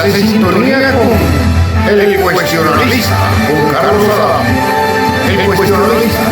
Estás en sintonía con El Cuestionalista, con Carlos Adame. El Cuestionalista,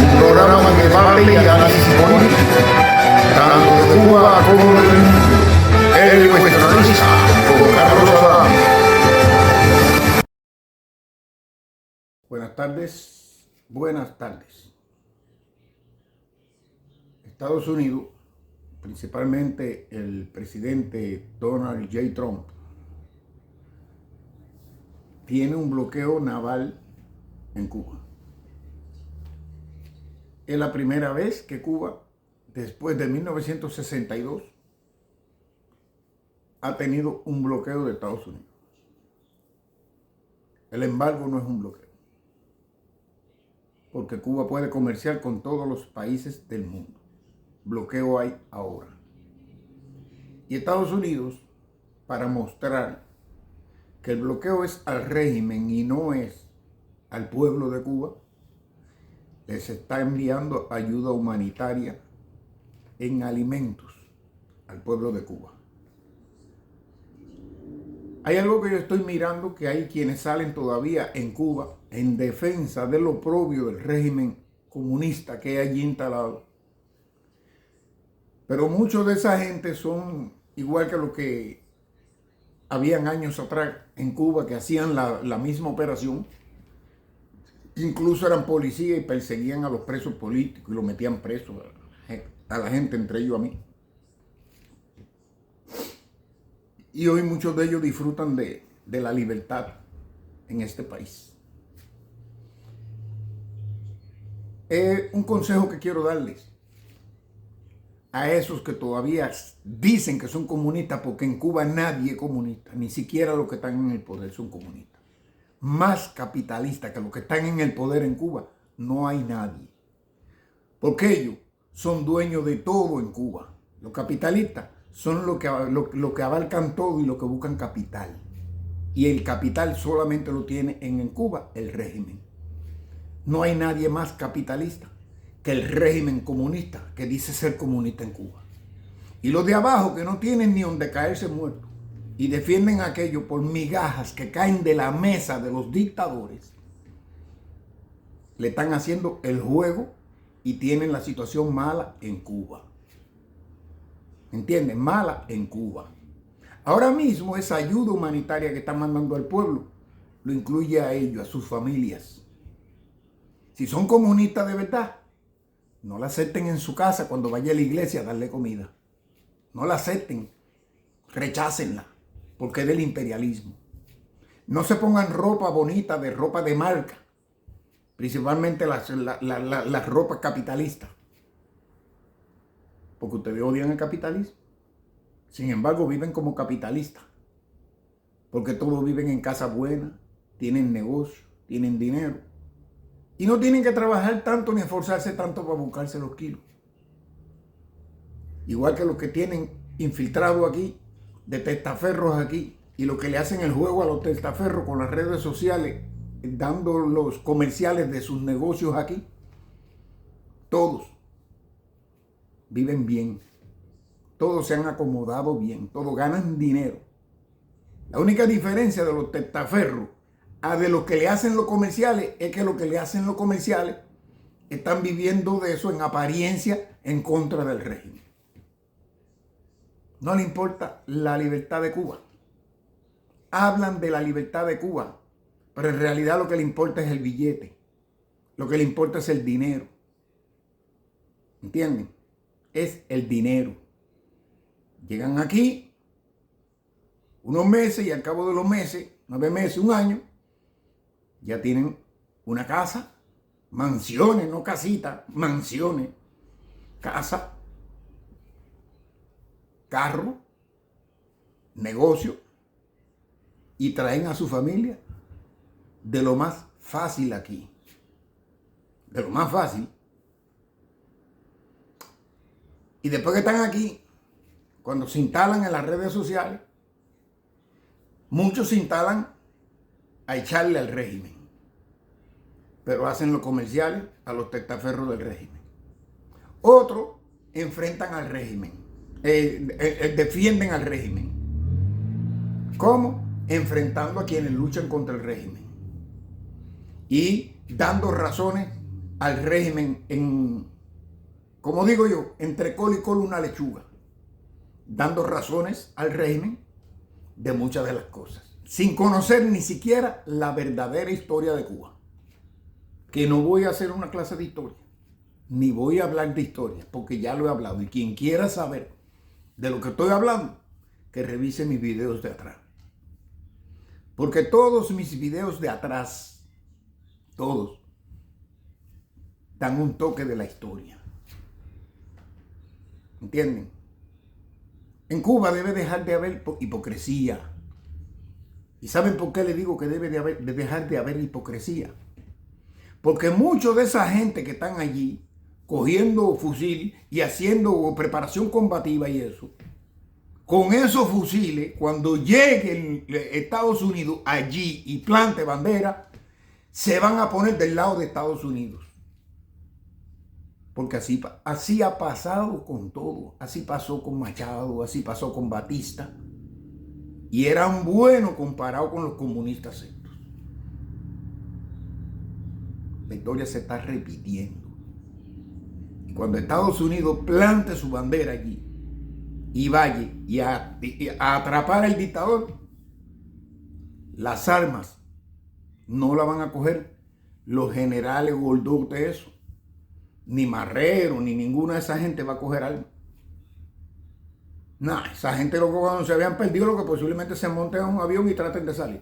un programa de debate y análisis político, tanto de Cuba como del mundo. El Cuestionalista, con Carlos Adame. Buenas tardes, buenas tardes. Estados Unidos, principalmente el presidente Donald J. Trump, tiene un bloqueo naval en Cuba. Es la primera vez que Cuba, después de 1962, ha tenido un bloqueo de Estados Unidos. El embargo no es un bloqueo, porque Cuba puede comerciar con todos los países del mundo. Bloqueo hay ahora. Y Estados Unidos, para mostrar que el bloqueo es al régimen y no es al pueblo de Cuba, les está enviando ayuda humanitaria en alimentos al pueblo de Cuba. Hay algo que yo estoy mirando, que hay quienes salen todavía en Cuba en defensa de lo oprobio del régimen comunista que hay allí instalado. Pero muchos de esa gente son igual que los que habían años atrás en Cuba, que hacían la misma operación. Incluso eran policías y perseguían a los presos políticos y los metían presos a la gente, entre ellos a mí. Y hoy muchos de ellos disfrutan de la libertad en este país. Un consejo que quiero darles a esos que todavía dicen que son comunistas, porque en Cuba nadie es comunista, ni siquiera los que están en el poder son comunistas. Más capitalistas que los que están en el poder en Cuba, no hay nadie. Porque ellos son dueños de todo en Cuba. Los capitalistas son los que abarcan todo y los que buscan capital. Y el capital solamente lo tiene en Cuba el régimen. No hay nadie más capitalista que el régimen comunista, que dice ser comunista en Cuba. Y los de abajo, que no tienen ni donde caerse muertos y defienden aquello por migajas que caen de la mesa de los dictadores, le están haciendo el juego y tienen la situación mala en Cuba. ¿Entienden? Mala en Cuba. Ahora mismo esa ayuda humanitaria que están mandando al pueblo lo incluye a ellos, a sus familias. Si son comunistas de verdad, no la acepten en su casa cuando vaya a la iglesia a darle comida. No la acepten, rechácenla, porque es del imperialismo. No se pongan ropa bonita, de ropa de marca, principalmente las ropas capitalistas, porque ustedes odian el capitalismo. Sin embargo, viven como capitalistas, porque todos viven en casa buena, tienen negocio, tienen dinero. Y no tienen que trabajar tanto ni esforzarse tanto para buscarse los kilos. Igual que los que tienen infiltrados aquí, de testaferros aquí, y los que le hacen el juego a los testaferros con las redes sociales, dando los comerciales de sus negocios aquí. Todos viven bien. Todos se han acomodado bien. Todos ganan dinero. La única diferencia de los testaferros a de lo que le hacen los comerciales es que lo que le hacen los comerciales están viviendo de eso en apariencia en contra del régimen. No le importa la libertad de Cuba. Hablan de la libertad de Cuba, pero en realidad lo que le importa es el billete. Lo que le importa es el dinero. ¿Entienden? Es el dinero. Llegan aquí unos meses y al cabo de los meses, 9 meses, un año, ya tienen una casa, mansiones, no casitas, mansiones, casa, carro, negocio, y traen a su familia de lo más fácil aquí. De lo más fácil. Y después que están aquí, cuando se instalan en las redes sociales, muchos se instalan a echarle al régimen, pero hacen los comerciales a los testaferros del régimen. Otros enfrentan al régimen, defienden al régimen. ¿Cómo? Enfrentando a quienes luchan contra el régimen y dando razones al régimen como digo yo, entre col y col una lechuga, dando razones al régimen de muchas de las cosas, sin conocer ni siquiera la verdadera historia de Cuba. Que no voy a hacer una clase de historia, ni voy a hablar de historia, porque ya lo he hablado. Y quien quiera saber de lo que estoy hablando, que revise mis videos de atrás. Porque todos mis videos de atrás, todos, dan un toque de la historia. ¿Entienden? En Cuba debe dejar de haber hipocresía. ¿Y saben por qué le digo que debe de dejar de haber hipocresía? Porque muchos de esa gente que están allí cogiendo fusil y haciendo preparación combativa y eso, con esos fusiles, cuando lleguen Estados Unidos allí y plante bandera, se van a poner del lado de Estados Unidos. Porque así ha pasado con todo. Así pasó con Machado, así pasó con Batista. Y eran buenos comparados con los comunistas estos. La historia se está repitiendo. Y cuando Estados Unidos plante su bandera allí y vaya a atrapar al dictador, las armas no la van a coger los generales Goldut de eso, ni Marrero, ni ninguna de esa gente va a coger armas. Nah, esa gente cuando se habían perdido, lo que posiblemente se monten en un avión y traten de salir.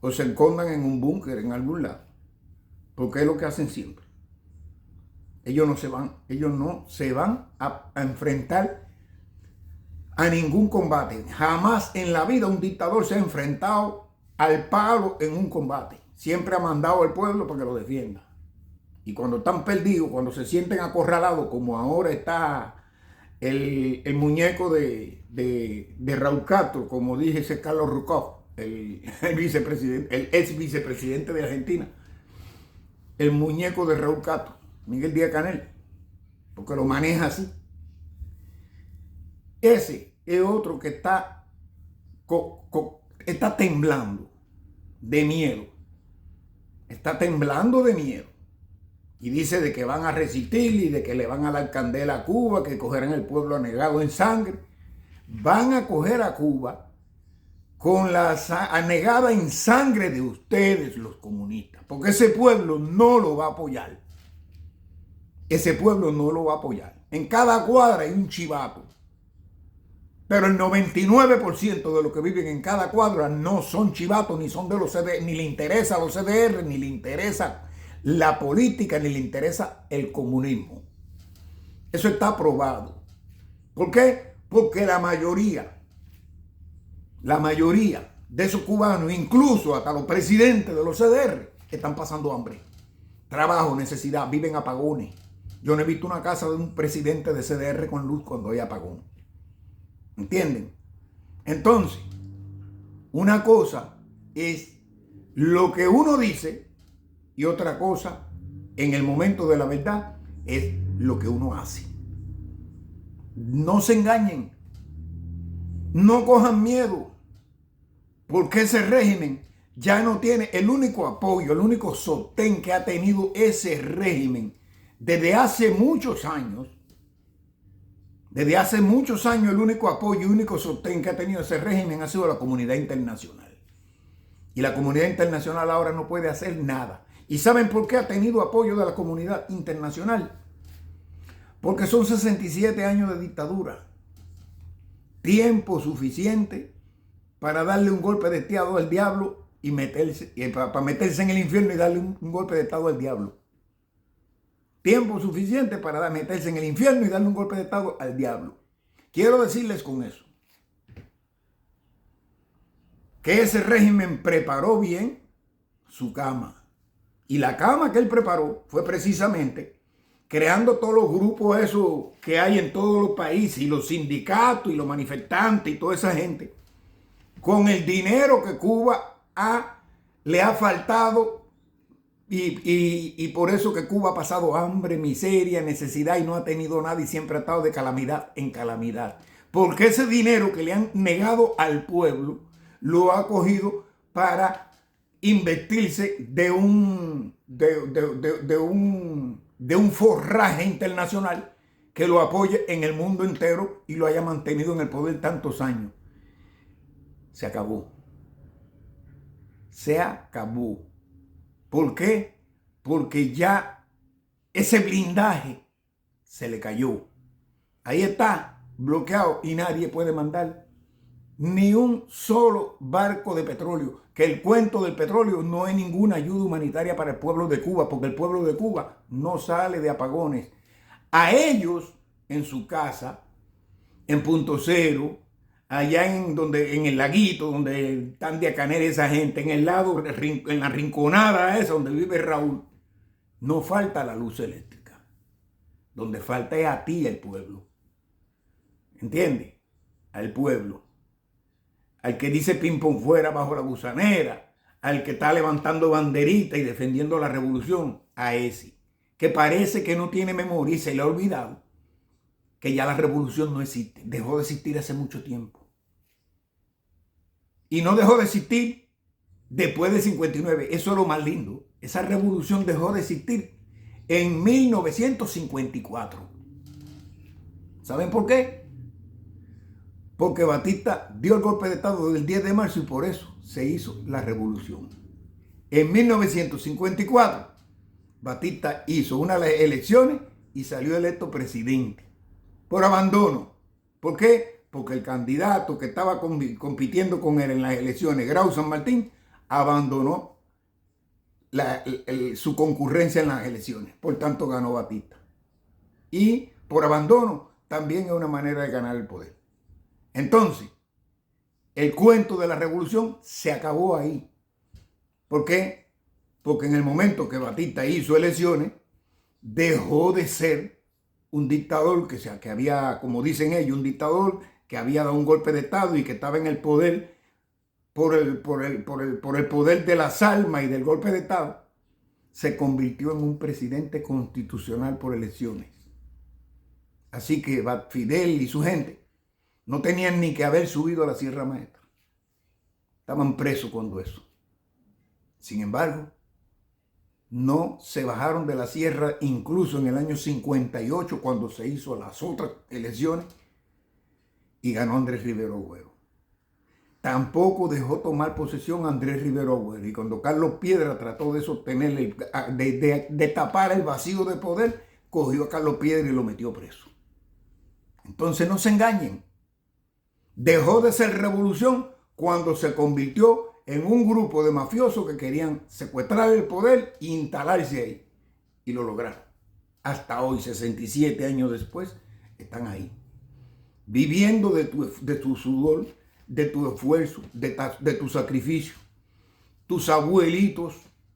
O se escondan en un búnker en algún lado. Porque es lo que hacen siempre. Ellos no se van a enfrentar a ningún combate. Jamás en la vida un dictador se ha enfrentado al palo en un combate. Siempre ha mandado al pueblo para que lo defienda. Y cuando están perdidos, cuando se sienten acorralados, como ahora está el muñeco de Raúl Castro, como dije, ese Carlos Rucov, el ex vicepresidente de Argentina, el muñeco de Raúl Castro, Miguel Díaz-Canel, porque lo maneja así. Ese es otro que está temblando de miedo. Está temblando de miedo. Y dice de que van a resistir y de que le van a dar candela a Cuba, que cogerán el pueblo anegado en sangre. Van a coger a Cuba con la anegada en sangre de ustedes, los comunistas. Porque ese pueblo no lo va a apoyar. Ese pueblo no lo va a apoyar. En cada cuadra hay un chivato. Pero el 99% de los que viven en cada cuadra no son chivatos, ni son de los CDR, ni le interesa a los CDR, ni le interesa la política, ni le interesa el comunismo. Eso está probado. ¿Por qué? Porque la mayoría de esos cubanos, incluso hasta los presidentes de los CDR, están pasando hambre. Trabajo, necesidad, viven apagones. Yo no he visto una casa de un presidente de CDR con luz cuando hay apagón. ¿Entienden? Entonces, una cosa es lo que uno dice y otra cosa, en el momento de la verdad, es lo que uno hace. No se engañen. No cojan miedo. Porque ese régimen ya no tiene el único apoyo, el único sostén que ha tenido ese régimen desde hace muchos años. Desde hace muchos años el único apoyo y único sostén que ha tenido ese régimen ha sido la comunidad internacional. Y la comunidad internacional ahora no puede hacer nada. ¿Y saben por qué ha tenido apoyo de la comunidad internacional? Porque son 67 años de dictadura. Tiempo suficiente para darle un golpe de estado al diablo y para meterse en el infierno y darle un golpe de estado al diablo. Tiempo suficiente para meterse en el infierno y darle un golpe de estado al diablo. Quiero decirles con eso que ese régimen preparó bien su cama. Y la cama que él preparó fue precisamente creando todos los grupos esos que hay en todos los países, y los sindicatos y los manifestantes y toda esa gente, con el dinero que Cuba le ha faltado. Y por eso que Cuba ha pasado hambre, miseria, necesidad y no ha tenido nada y siempre ha estado de calamidad en calamidad. Porque ese dinero que le han negado al pueblo lo ha cogido para investirse de un forraje internacional que lo apoye en el mundo entero y lo haya mantenido en el poder tantos años. Se acabó. Se acabó. ¿Por qué? Porque ya ese blindaje se le cayó. Ahí está, bloqueado, y nadie puede mandar ni un solo barco de petróleo. Que el cuento del petróleo no es ninguna ayuda humanitaria para el pueblo de Cuba, porque el pueblo de Cuba no sale de apagones. A ellos, en su casa, en Punto Cero, allá en el laguito, donde están de Acanera esa gente, en el lado, en la rinconada esa donde vive Raúl, no falta la luz eléctrica. Donde falta es a ti, el pueblo. ¿Entiendes? Al pueblo. Al que dice ping pong fuera bajo la gusanera, al que está levantando banderita y defendiendo la revolución, a ese, que parece que no tiene memoria y se le ha olvidado que ya la revolución no existe, dejó de existir hace mucho tiempo. Y no dejó de existir después del 59, eso es lo más lindo. Esa revolución dejó de existir en 1954. ¿Saben por qué? Porque Batista dio el golpe de Estado del 10 de marzo y por eso se hizo la revolución. En 1954, Batista hizo unas elecciones y salió electo presidente. Por abandono. ¿Por qué? Porque el candidato que estaba compitiendo con él en las elecciones, Grau San Martín, abandonó su concurrencia en las elecciones. Por tanto, ganó Batista. Y por abandono también es una manera de ganar el poder. Entonces, el cuento de la revolución se acabó ahí. ¿Por qué? Porque en el momento que Batista hizo elecciones, dejó de ser un dictador que había, como dicen ellos, un dictador que había dado un golpe de Estado y que estaba en el poder por el poder de las armas y del golpe de Estado. Se convirtió en un presidente constitucional por elecciones. Así que Fidel y su gente no tenían ni que haber subido a la Sierra Maestra. Estaban presos cuando eso. Sin embargo, no se bajaron de la sierra incluso en el año 58 cuando se hizo las otras elecciones y ganó Andrés Rivero Agüero. Tampoco dejó tomar posesión Andrés Rivero Agüero. Y cuando Carlos Piedra trató de sostener, de tapar el vacío de poder, cogió a Carlos Piedra y lo metió preso. Entonces no se engañen. Dejó de ser revolución cuando se convirtió en un grupo de mafiosos que querían secuestrar el poder e instalarse ahí. Y lo lograron. Hasta hoy, 67 años después, están ahí. Viviendo de tu sudor, de tu esfuerzo, de tu sacrificio. Tus abuelitos,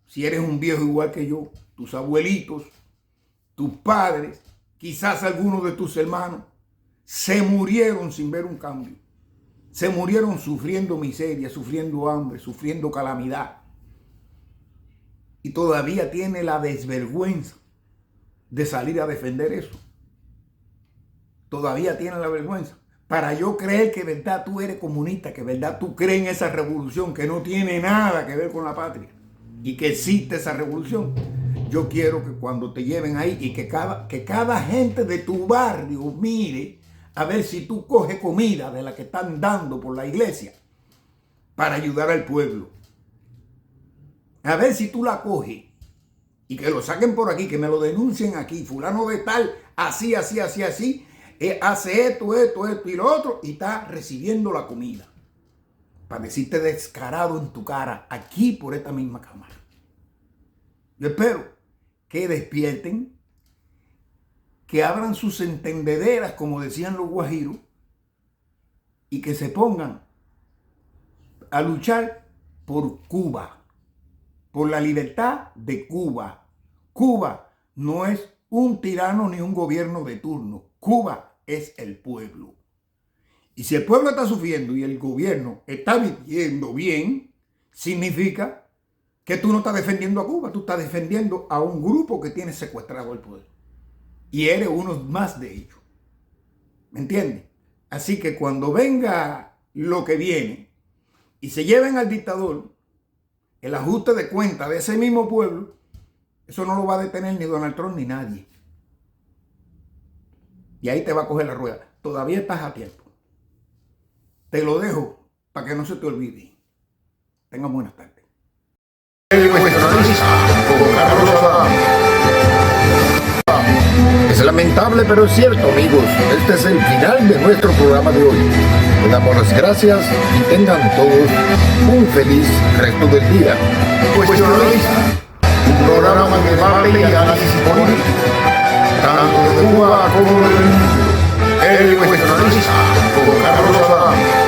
si eres un viejo igual que yo, tus abuelitos, tus padres, quizás algunos de tus hermanos, se murieron sin ver un cambio. Se murieron sufriendo miseria, sufriendo hambre, sufriendo calamidad. Y todavía tiene la desvergüenza de salir a defender eso. Todavía tiene la vergüenza. Para yo creer que de verdad tú eres comunista, que de verdad tú crees en esa revolución que no tiene nada que ver con la patria y que existe esa revolución, yo quiero que cuando te lleven ahí y que cada gente de tu barrio mire a ver si tú coges comida de la que están dando por la iglesia para ayudar al pueblo. A ver si tú la coges y que lo saquen por aquí, que me lo denuncien aquí. Fulano de tal, así, hace esto y lo otro y está recibiendo la comida. Para decirte descarado en tu cara aquí por esta misma cámara. Yo espero que despierten, que abran sus entendederas, como decían los guajiros, y que se pongan a luchar por Cuba, por la libertad de Cuba. Cuba no es un tirano ni un gobierno de turno. Cuba es el pueblo. Y si el pueblo está sufriendo y el gobierno está viviendo bien, significa que tú no estás defendiendo a Cuba, tú estás defendiendo a un grupo que tiene secuestrado el poder. Y eres uno más de ellos. ¿Me entiendes? Así que cuando venga lo que viene, y se lleven al dictador, el ajuste de cuenta de ese mismo pueblo, eso no lo va a detener ni Donald Trump ni nadie. Y ahí te va a coger la rueda. Todavía estás a tiempo. Te lo dejo para que no se te olvide. Tengan buenas tardes. El cuestionalista con Carlos Adán. Es lamentable, pero es cierto, amigos. Este es el final de nuestro programa de hoy. Le damos las gracias y tengan todos un feliz resto del día. Cuestionalista, un programa de debate y análisis político, tanto de Cuba como del mundo. El cuestionalista con Carlos Adán.